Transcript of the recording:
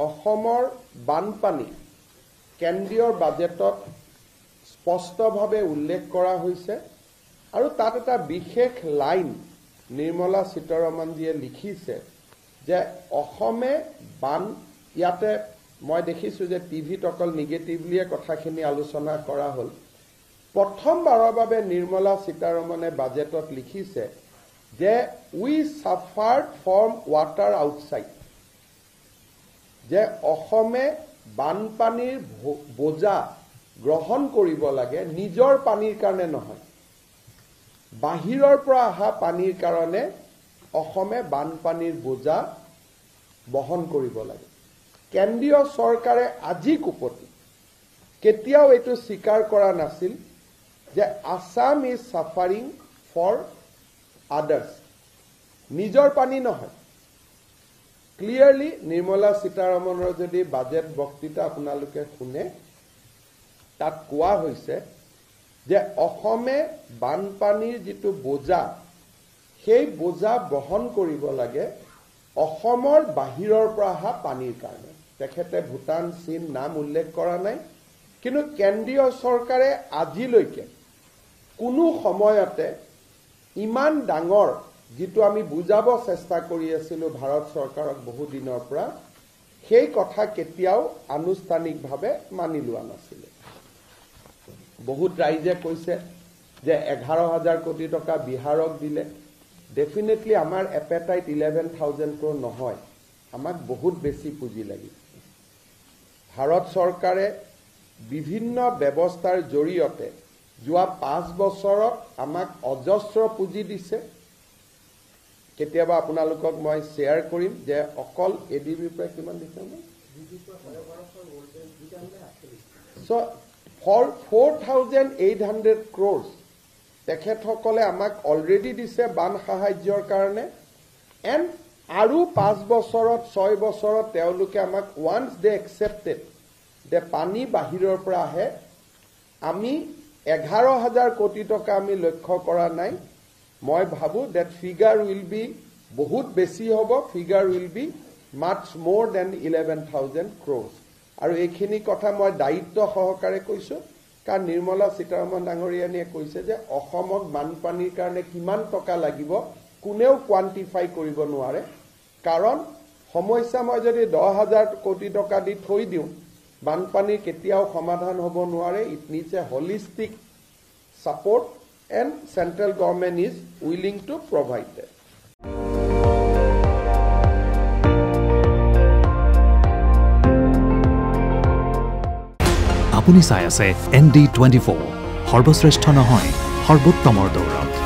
অসমৰ বানপানী কেন্দ্ৰীয় বাজেটত স্পষ্টভাৱে উল্লেখ কৰা হৈছে আৰু তাত এটা বিশেষ লাইন নিৰ্মলা সীতাৰমণজীয়ে লিখিছে যে অসমে বান ইয়াতে মই দেখিছোঁ যে টিভিত অকল নিগেটিভলিয়ে কথাখিনি আলোচনা কৰা হ'ল প্ৰথমবাৰৰ বাবে নিৰ্মলা সীতাৰমণে বাজেটত লিখিছে যে উই সাফাৰ্ড ফ্ৰম ৱাটাৰ আউটসাইড যে অসমে বানপানীৰ বোজা গ্ৰহণ কৰিব লাগে নিজৰ পানীৰ কাৰণে নহয় বাহিৰৰ পৰা অহা পানীৰ কাৰণে অসমে বানপানীৰ বোজা বহন কৰিব লাগে কেন্দ্ৰীয় চৰকাৰে আজি কুপতি কেতিয়াও এইটো স্বীকাৰ কৰা নাছিল যে আসাম ইজ সাফাৰিং ফৰ আদাৰ্স নিজৰ পানী নহয় ক্লিয়াৰলি নিৰ্মলা সীতাৰমণৰ যদি বাজেট বক্তৃতা আপোনালোকে শুনে তাত কোৱা হৈছে যে অসমে বানপানীৰ যিটো বোজা সেই বোজা বহন কৰিব লাগে অসমৰ বাহিৰৰ পৰা অহা পানীৰ কাৰণে তেখেতে ভূটান চীন নাম উল্লেখ কৰা নাই কিন্তু কেন্দ্ৰীয় চৰকাৰে আজিলৈকে কোনো সময়তে ইমান ডাঙৰ যিটো আমি বুজাব চেষ্টা কৰি আছিলোঁ ভাৰত চৰকাৰক বহু দিনৰ পৰা সেই কথা কেতিয়াও আনুষ্ঠানিকভাৱে মানি লোৱা নাছিলে বহুত ৰাইজে কৈছে যে 11,000 কোটি টকা বিহাৰক দিলে ডেফিনেটলি আমাৰ এপেটাইট 11,000 crore নহয় আমাক বহুত বেছি পুঁজি লাগিব ভাৰত চৰকাৰে বিভিন্ন ব্যৱস্থাৰ জৰিয়তে যোৱা 5 বছৰত আমাক অজস্ৰ পুঁজি দিছে কেতিয়াবা আপোনালোকক মই শ্বেয়াৰ কৰিম যে অকল এডিবিৰ পৰা কিমান দিছে সো for 4,800 crores তেখেতসকলে আমাক অলৰেডি দিছে বান সাহায্যৰ কাৰণে এণ্ড আৰু 5 বছৰত 6 বছৰত তেওঁলোকে আমাক ওয়ান্স দে একসেপ্টেড যে পানী বাহিৰৰ পৰা আহে আমি 11,000 কোটি টকা আমি লক্ষ্য কৰা নাই মই ভাবো that figure will be বহুত বেছি হ'ব figure will be much more than 11,000 crores আৰু এইখিনি কথা মই দায়িত্ব সহকাৰে কৈছো কাৰণ নিৰ্মলা সীতাৰমণ ডাঙৰীয়ানীয়ে কৈছে যে অসমক বানপানীৰ কাৰণে কিমান টকা লাগিব কোনেও কোৱান্টিফাই কৰিব নোৱাৰে কাৰণ সমস্যা মই যদি 10,000 কোটি টকা দি থৈ দিওঁ বানপানীৰ কেতিয়াও সমাধান হ'ব নোৱাৰে it needs A holistic support and central government is willing to provide that আপুনি চাই আছে ND24 সৰ্বশ্ৰেষ্ঠ নহয় সৰ্বোত্তমৰ দৌৰ